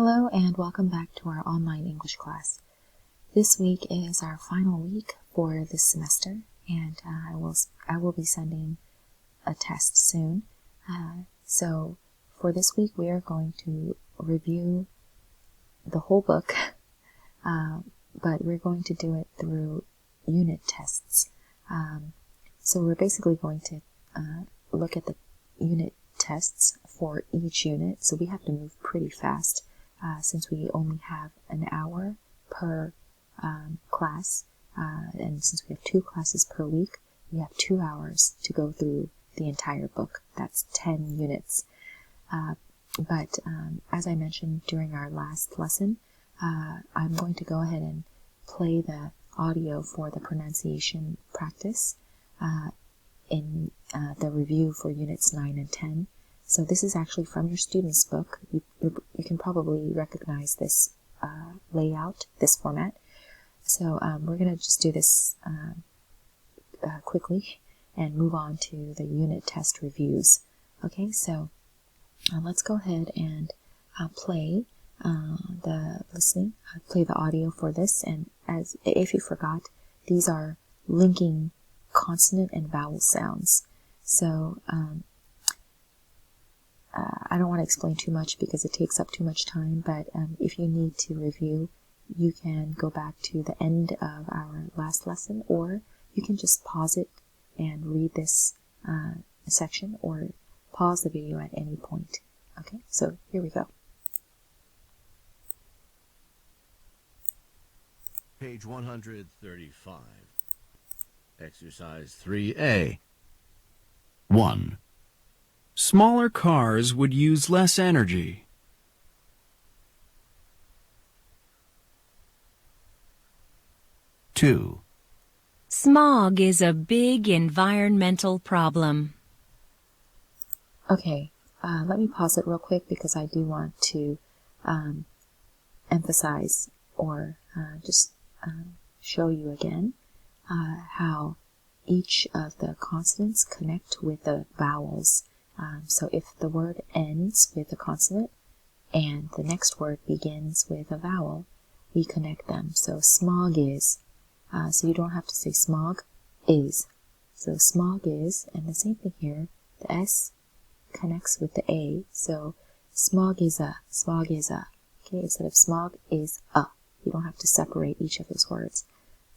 Hello and welcome back to our online English class. This week is our final week for this semester, and I will be sending a test soon. So for this week we are going to review the whole book, but we're going to do it through unit tests. So we're basically going to look at the unit tests for each unit, so we have to move pretty fast. Since we only have an hour per class, and since we have 2 classes per week, we have 2 hours to go through the entire book. That's 10 units. But as I mentioned during our last lesson, I'm going to go ahead and play the audio for the pronunciation practice in the review for units 9 and 10. So this is actually from your student's book. You can probably recognize this layout, this format. So we're going to just do this quickly and move on to the unit test reviews. Okay, so let's go ahead and play play the audio for this. And if you forgot, these are linking consonant and vowel sounds. So I don't want to explain too much because it takes up too much time, but if you need to review, you can go back to the end of our last lesson, or you can just pause it and read this section, or pause the video at any point. Okay, so here we go. Page 135. Exercise 3A. 1. Smaller cars would use less energy. 2. Smog is a big environmental problem. Okay, let me pause it real quick because I do want to emphasize or just show you again how each of the consonants connect with the vowels. So if the word ends with a consonant and the next word begins with a vowel, we connect them. So smog is, so you don't have to say smog is. So smog is, and the same thing here, the S connects with the A, so smog is a, smog is a. Okay, instead of smog is a. You don't have to separate each of those words.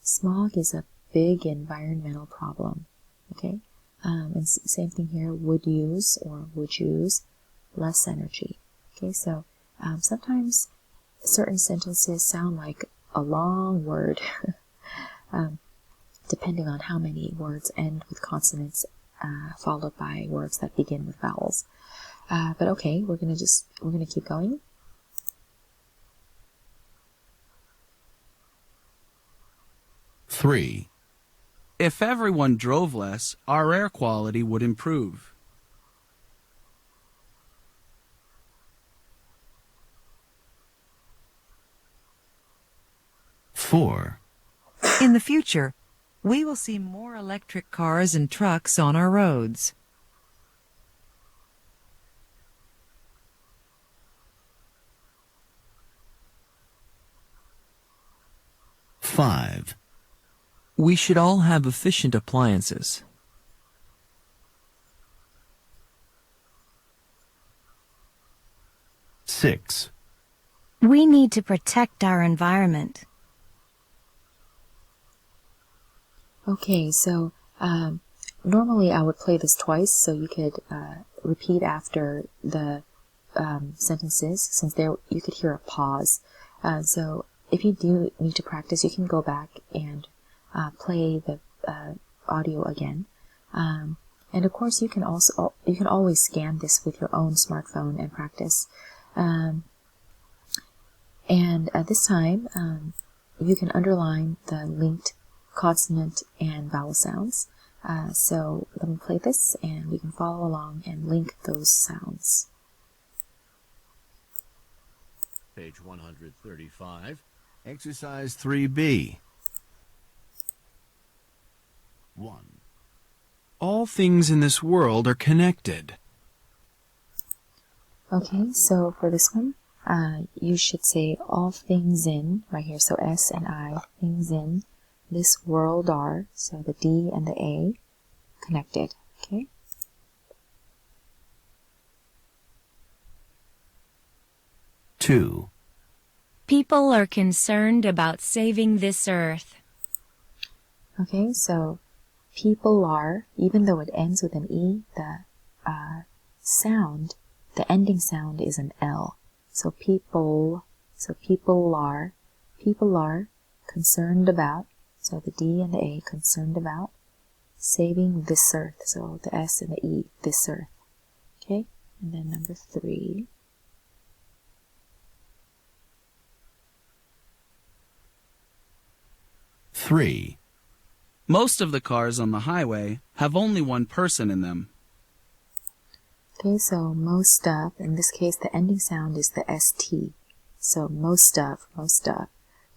Smog is a big environmental problem. Okay? And same thing here, would use or would use less energy. Okay, so sometimes certain sentences sound like a long word, depending on how many words end with consonants followed by words that begin with vowels. But okay, we're gonna keep going. 3. If everyone drove less, our air quality would improve. 4. In the future, we will see more electric cars and trucks on our roads. 5. We should all have efficient appliances. 6. We need to protect our environment. Okay, so normally I would play this twice, so you could repeat after the sentences, since you could hear a pause. So if you do need to practice, you can go back and play the audio again. And of course, you can always scan this with your own smartphone and practice. And this time, you can underline the linked consonant and vowel sounds. So let me play this, and you can follow along and link those sounds. Page 135. Exercise 3B. 1. All things in this world are connected. Okay, so for this one, you should say all things in, right here, so S and I, things in this world are, so the D and the A connected, okay? Two. People are concerned about saving this earth. Okay, so people are, even though it ends with an E, the sound, the ending sound is an L. So people are concerned about, so the D and the A, concerned about saving this earth, so the S and the E, this earth. Okay, and then number 3. Three. Most of the cars on the highway have only one person in them. Okay, so most of, in this case, the ending sound is the ST. So most of,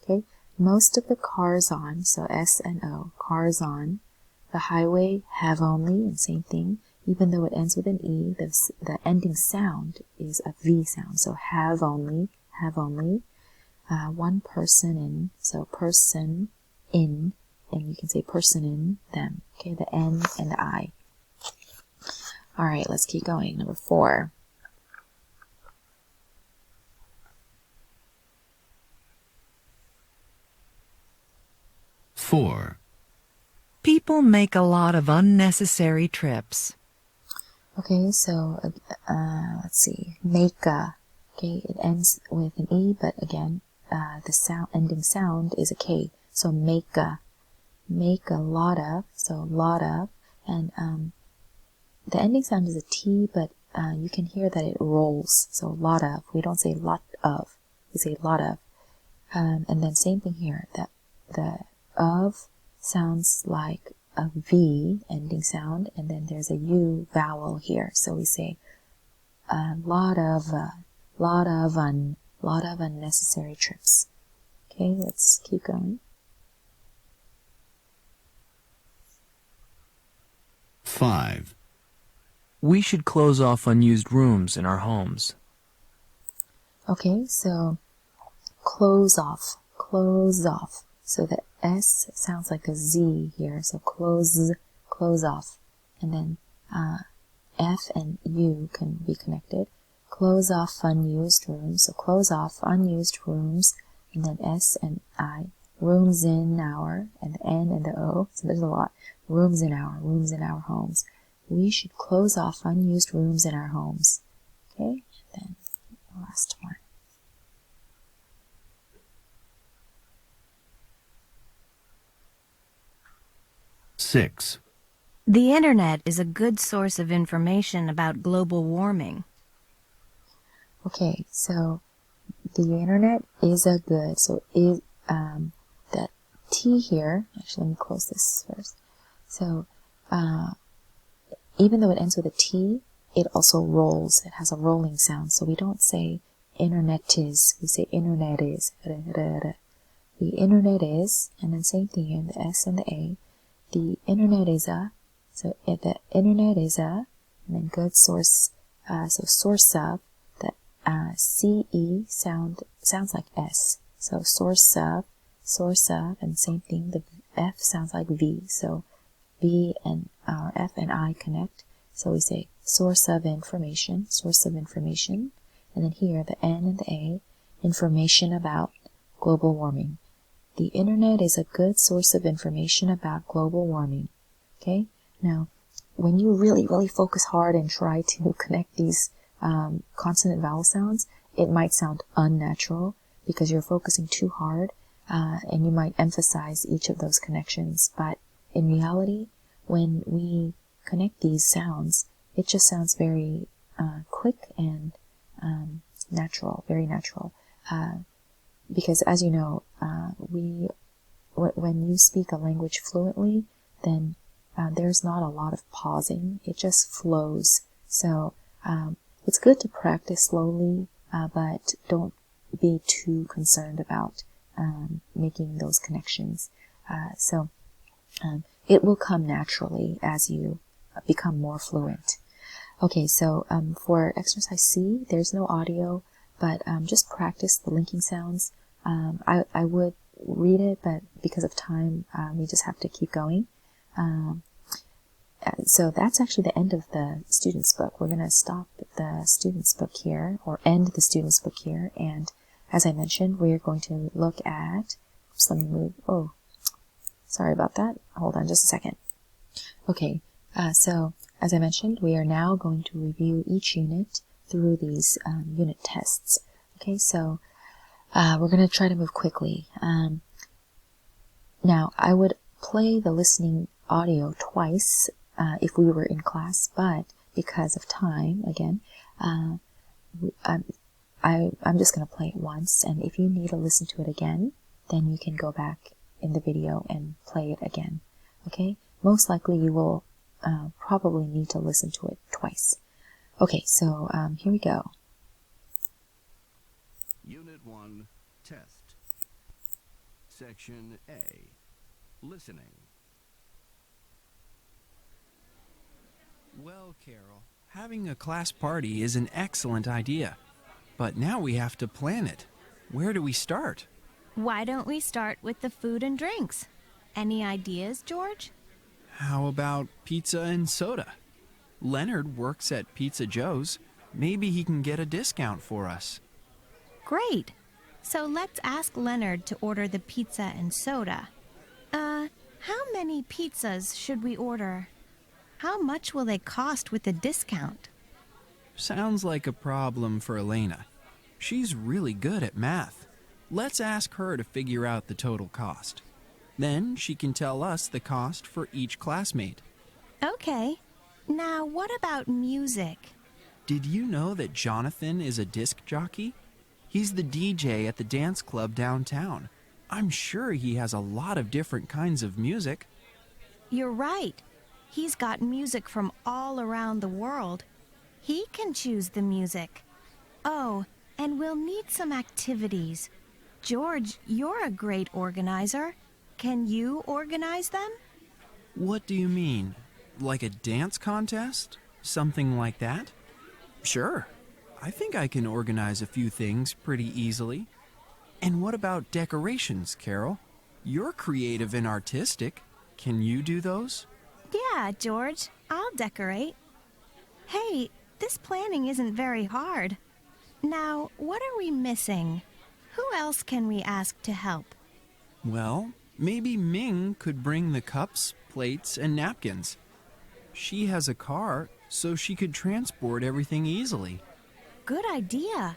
okay? Most of the cars on, so S and O, cars on the highway have only, and same thing, even though it ends with an E, the ending sound is a V sound. So have only, one person in, so person in, and you can say person in them, okay? The N and the I. All right, let's keep going. Number 4. Four. People make a lot of unnecessary trips. Okay, so let's see. Make a. Okay, it ends with an E, but again, the ending sound is a K. So make a lot of. So lot of, and the ending sound is a T, but you can hear that it rolls. So lot of. We don't say lot of. We say lot of. And then same thing here. That the of sounds like a V ending sound, and then there's a U vowel here. So we say lot of unnecessary trips. Okay, let's keep going. Five. We should close off unused rooms in our homes. Okay, so close off. So the S sounds like a Z here, so close off. And then F and U can be connected. Close off unused rooms, so close off unused rooms, and then S and I, rooms in our, and the N and the O, so there's a lot. Rooms in our homes. We should close off unused rooms in our homes. Okay, and then the last one. Six. The internet is a good source of information about global warming. Okay, so the internet is a good, so is the T here, actually let me close this first. So even though it ends with a T, it also rolls. It has a rolling sound. So we don't say internet is, we say internet is. The internet is, and then same thing here, the S and the A. The internet is a, so the internet is a, and then good source, so source of, the CE sounds like S. So source of, and same thing, the F sounds like V. So V and F and I connect. So we say source of information, and then here the N and the A, information about global warming. The internet is a good source of information about global warming. Okay? Now, when you really, really focus hard and try to connect these consonant vowel sounds, it might sound unnatural because you're focusing too hard, and you might emphasize each of those connections. But in reality, when we connect these sounds, it just sounds very quick and natural, very natural. Because as you know, when you speak a language fluently, then there's not a lot of pausing. It just flows. So it's good to practice slowly, but don't be too concerned about making those connections. So it will come naturally as you become more fluent. Okay, so for exercise C, there's no audio, but just practice the linking sounds. I would read it, but because of time, we just have to keep going. So that's actually the end of the student's book. We're going to stop the student's book here, or end the student's book here. And as I mentioned, we're going to look at, oops, let me move. Oh, sorry about that. Hold on just a second. Okay, so as I mentioned, we are now going to review each unit through these unit tests. Okay, so we're going to try to move quickly. Now, I would play the listening audio twice if we were in class, but because of time, again, I'm just going to play it once, and if you need to listen to it again, then you can go back in the video and play it again. Okay? Most likely you will probably need to listen to it twice. Okay, so here we go. Unit 1, Test. Section A, Listening. Well, Carol, having a class party is an excellent idea. But now we have to plan it. Where do we start? Why don't we start with the food and drinks? Any ideas, George? How about pizza and soda? Leonard works at Pizza Joe's. Maybe he can get a discount for us. Great. So let's ask Leonard to order the pizza and soda. How many pizzas should we order? How much will they cost with the discount? Sounds like a problem for Elena. She's really good at math. Let's ask her to figure out the total cost. Then she can tell us the cost for each classmate. Okay. Now, what about music? Did you know that Jonathan is a disc jockey? He's the DJ at the dance club downtown. I'm sure he has a lot of different kinds of music. You're right. He's got music from all around the world. He can choose the music. Oh, and we'll need some activities. George, you're a great organizer. Can you organize them? What do you mean? Like a dance contest? Something like that? Sure. I think I can organize a few things pretty easily. And what about decorations, Carol? You're creative and artistic. Can you do those? Yeah, George, I'll decorate. Hey, this planning isn't very hard. Now, what are we missing? Who else can we ask to help? Well, maybe Ming could bring the cups, plates, and napkins. She has a car, so she could transport everything easily. Good idea.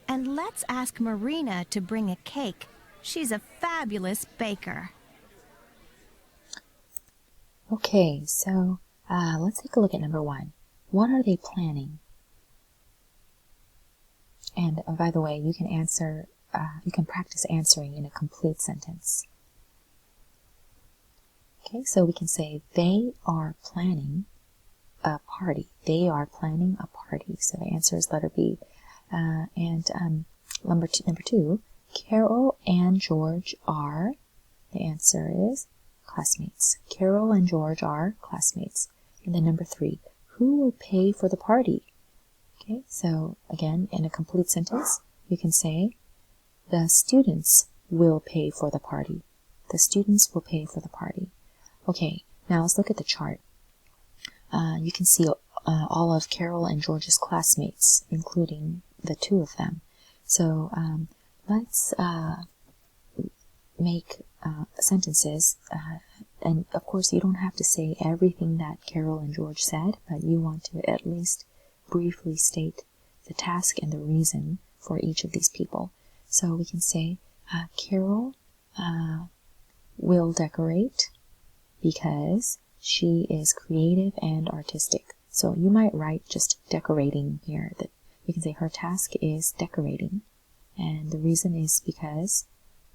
And let's ask Marina to bring a cake. She's a fabulous baker. Okay, so let's take a look at number 1. What are they planning? And by the way, you can answer, you can practice answering in a complete sentence. Okay, so we can say they are planning a party. They are planning a party. So the answer is letter B. Number two, Carol and George are, the answer is classmates. Carol and George are classmates. And then number 3, who will pay for the party? Okay, so again, in a complete sentence, you can say, the students will pay for the party. The students will pay for the party. Okay, now let's look at the chart. You can see all of Carol and George's classmates, including the 2 of them. So let's make sentences, and of course you don't have to say everything that Carol and George said, but you want to at least briefly state the task and the reason for each of these people. So we can say, Carol will decorate because she is creative and artistic. So you might write just decorating here. That you can say her task is decorating, and the reason is because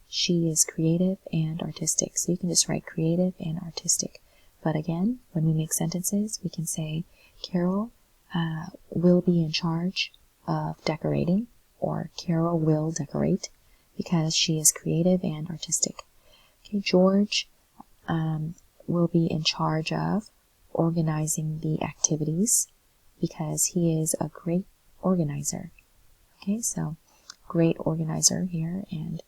she is creative and artistic. So you can just write creative and artistic. But again, when we make sentences, we can say Carol will be in charge of decorating, or Carol will decorate because she is creative and artistic. Okay, George will be in charge of organizing the activities because he is a great organizer. Okay, so great organizer here and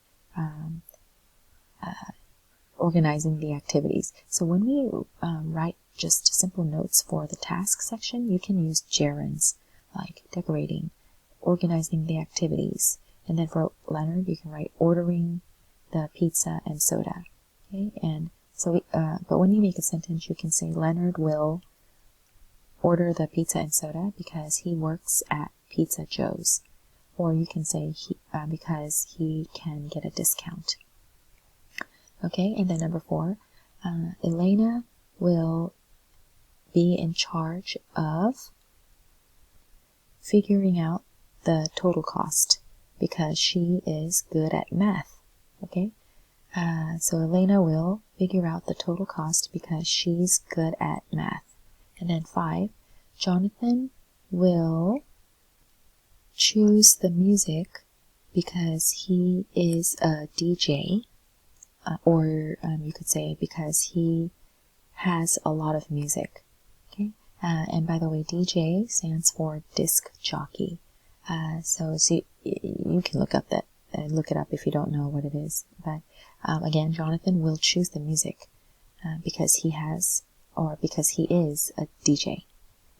organizing the activities. So when we write just simple notes for the task section, you can use gerunds like decorating, organizing the activities. And then for Leonard, you can write ordering the pizza and soda. Okay, and so but when you make a sentence, you can say Leonard will order the pizza and soda because he works at Pizza Joe's, or you can say because he can get a discount. Okay, and then number 4, Elena will be in charge of figuring out the total cost because she is good at math. Okay, so Elena will figure out the total cost because she's good at math. And then 5, Jonathan will choose the music because he is a DJ, or you could say because he has a lot of music. Okay, and by the way, DJ stands for disc jockey. So you can look it up if you don't know what it is. But again, Jonathan will choose the music because he is a DJ.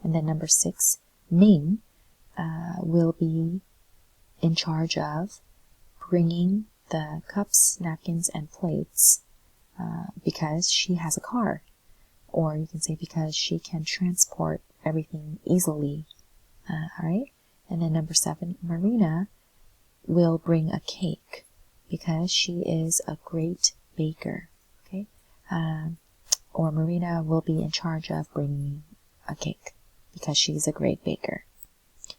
And then number 6, Ning will be in charge of bringing the cups, napkins, and plates because she has a car. Or you can say because she can transport everything easily. Alright? And then number 7, Marina will bring a cake because she is a great baker. Okay? Or Marina will be in charge of bringing a cake because she's a great baker.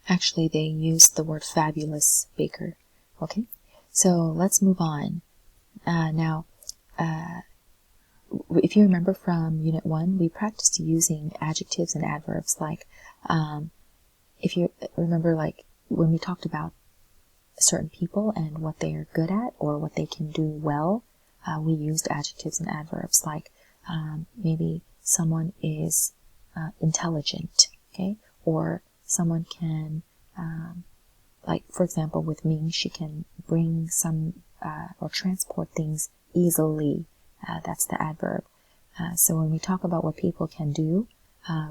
Actually, they used the word fabulous baker. Okay? So let's move on. Now, if you remember from Unit 1, we practiced using adjectives and adverbs. Like, if you remember, like, when we talked about certain people and what they are good at or what they can do well, we used adjectives and adverbs. Like, maybe someone is intelligent, okay? Or someone can, like, for example, with Ming, she can bring some or transport things easily. That's the adverb. So when we talk about what people can do,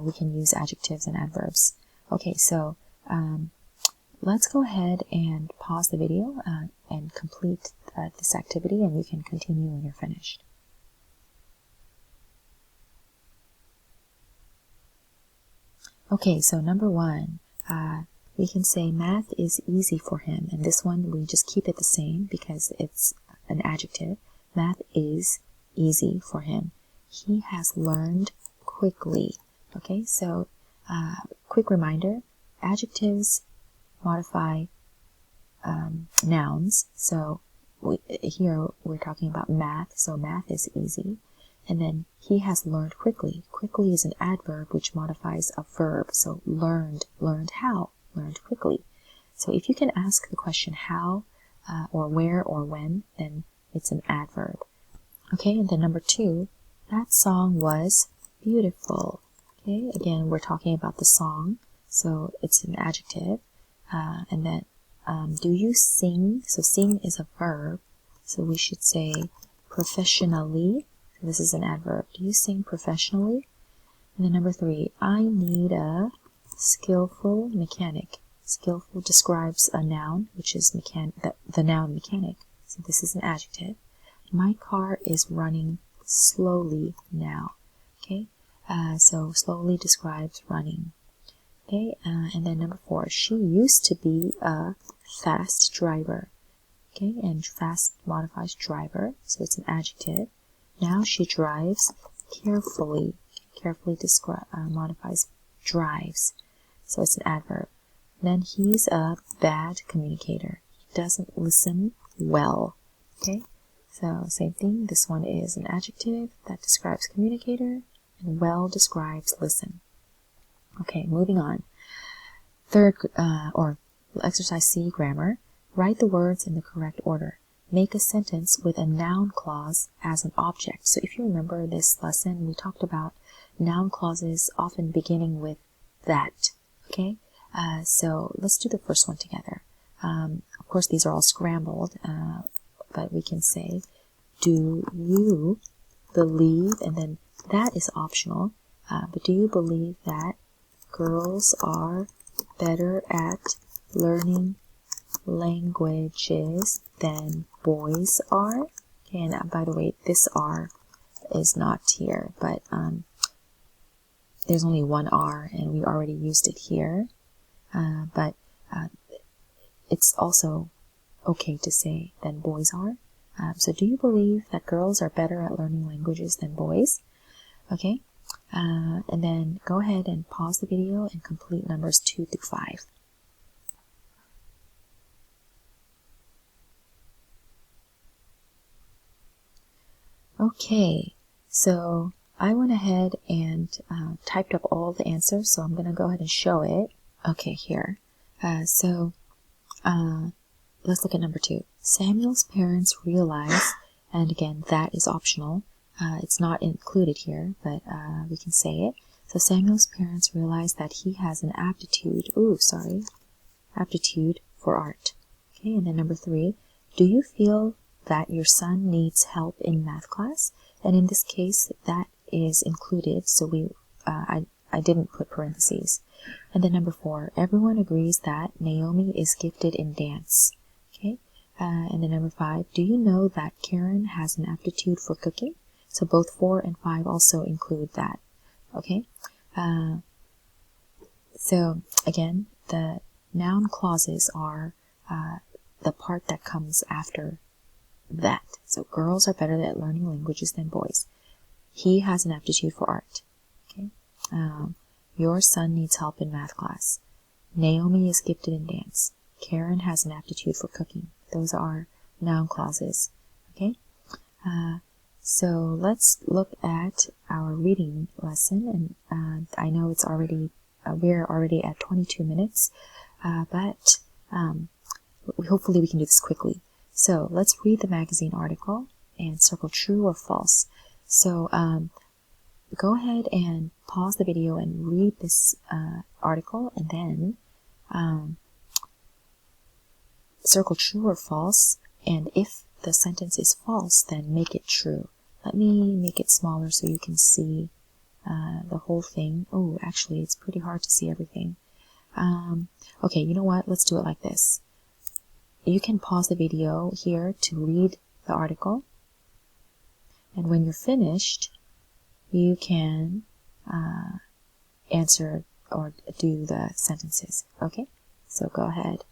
we can use adjectives and adverbs. Okay, so let's go ahead and pause the video and complete this activity, and you can continue when you're finished. Okay, so number 1, we can say math is easy for him, and this one we just keep it the same because it's an adjective. Math is easy for him. He has learned quickly. Okay, so quick reminder, adjectives modify nouns. So here we're talking about math, so math is easy. And then he has learned quickly. Quickly is an adverb which modifies a verb. So learned how? Learned quickly. So if you can ask the question how, or where, or when, then it's an adverb. Okay, and then number 2, that song was beautiful. Okay, again, we're talking about the song, so it's an adjective. And then, do you sing? So sing is a verb, so we should say professionally. This is an adverb. Do you sing professionally? And then number 3, I need a skillful mechanic. Skillful describes a noun, which is the noun mechanic. So this is an adjective. My car is running slowly now. Okay, so slowly describes running. Okay, and then number 4, she used to be a fast driver. Okay, and fast modifies driver, so it's an adjective. Now she drives carefully. Carefully modifies drives, so it's an adverb. Then he's a bad communicator. He doesn't listen well. Okay, so same thing. This one is an adjective that describes communicator, and well describes listen. Okay, moving on. Third, or exercise C, grammar. Write the words in the correct order. Make a sentence with a noun clause as an object. So if you remember this lesson, we talked about noun clauses often beginning with that. Okay, so let's do the first one together. Of course, these are all scrambled, but we can say, do you believe, and then that is optional, but do you believe that girls are better at learning languages than boys are? Okay, and by the way, this R is not here, but there's only one R, and we already used it here, but it's also okay to say than boys are. So do you believe that girls are better at learning languages than boys? Okay, and then go ahead and pause the video and complete numbers 2 through 5. Okay, so I went ahead and typed up all the answers, so I'm going to go ahead and show it. Okay, here. Let's look at number 2. Samuel's parents realize, and again, that is optional. It's not included here, but we can say it. So Samuel's parents realize that he has an aptitude for art. Okay, and then number 3. Do you feel that your son needs help in math class? And in this case, that is included, so I didn't put parentheses. And then number 4, everyone agrees that Naomi is gifted in dance. Okay, and then number 5, do you know that Karen has an aptitude for cooking? So both 4 and 5 also include that. Okay, so again, the noun clauses are the part that comes after that. So girls are better at learning languages than boys. He has an aptitude for art. Okay, your son needs help in math class. Naomi is gifted in dance. Karen has an aptitude for cooking. Those are noun clauses. Okay, so let's look at our reading lesson, and I know it's already we're already at 22 minutes, but hopefully we can do this quickly. So let's read the magazine article and circle true or false. So go ahead and pause the video and read this article, and then circle true or false, and if the sentence is false, then make it true. Let me make it smaller so you can see the whole thing. Oh, actually, it's pretty hard to see everything. Okay, you know what? Let's do it like this. You can pause the video here to read the article, and when you're finished, you can answer or do the sentences. Okay, so go ahead.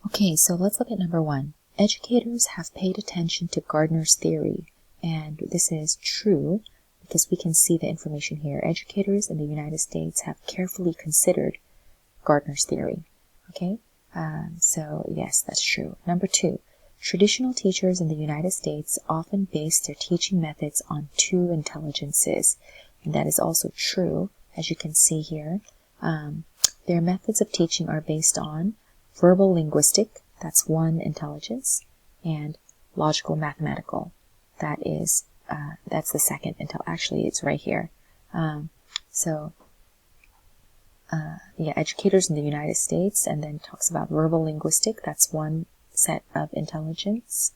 Okay, so let's look at number 1. Educators have paid attention to Gardner's theory, and this is true because we can see the information here. Educators in the United States have carefully considered Gardner's theory. Okay, so yes, that's true. Number 2, traditional teachers in the United States often base their teaching methods on 2 intelligences, and that is also true, as you can see here. Their methods of teaching are based on verbal linguistic, that's 1 intelligence, and logical mathematical, that is that's the 2nd actually it's right here. Yeah, educators in the United States, and then talks about verbal linguistic, that's 1 set of intelligence,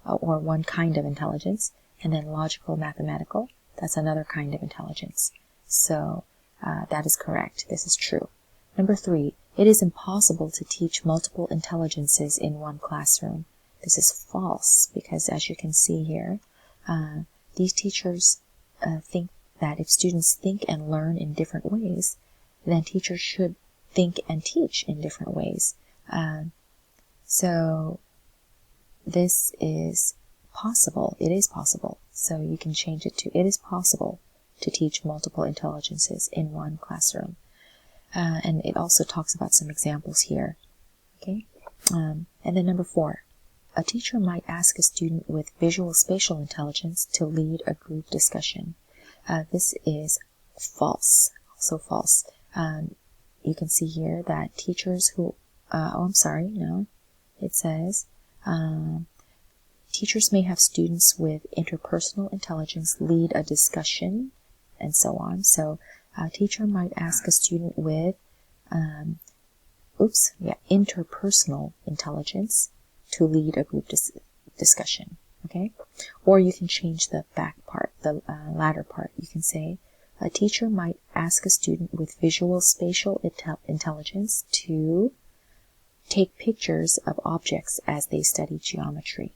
or 1 kind of intelligence, and then logical mathematical, that's another kind of intelligence. So that is correct. This is true. Number 3, it is impossible to teach multiple intelligences in 1 classroom. This is false, because as you can see here, these teachers think that if students think and learn in different ways, then teachers should think and teach in different ways. So this is possible. It is possible. So you can change it to, it is possible to teach multiple intelligences in 1 classroom. And it also talks about some examples here. Okay, and then number 4, a teacher might ask a student with visual spatial intelligence to lead a group discussion. This is false, also false. You can see here that teachers who, it says, teachers may have students with interpersonal intelligence lead a discussion and so on. So a teacher might ask a student with interpersonal intelligence to lead a group discussion. Okay, or you can change the back part, the latter part. You can say a teacher might ask a student with visual spatial intelligence to take pictures of objects as they study geometry.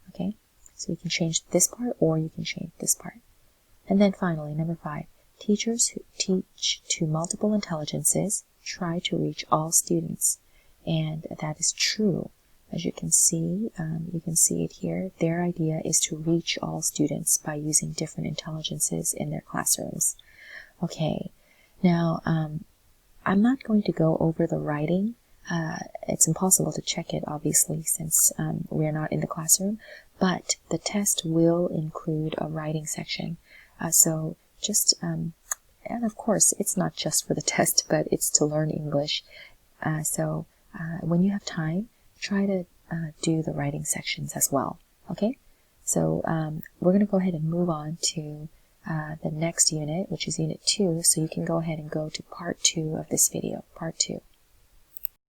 Okay, so you can change this part or you can change this part. And then finally, number 5, teachers who teach to multiple intelligences try to reach all students. And that is true. As you can see it here. Their idea is to reach all students by using different intelligences in their classrooms. Okay, now I'm not going to go over the writing. It's impossible to check it, obviously, since we're not in the classroom, but the test will include a writing section. So just, and of course, it's not just for the test, but it's to learn English. So when you have time, try to do the writing sections as well. Okay? So we're going to go ahead and move on to the next unit, which is Unit 2. So you can go ahead and go to Part 2 of this video, Part 2.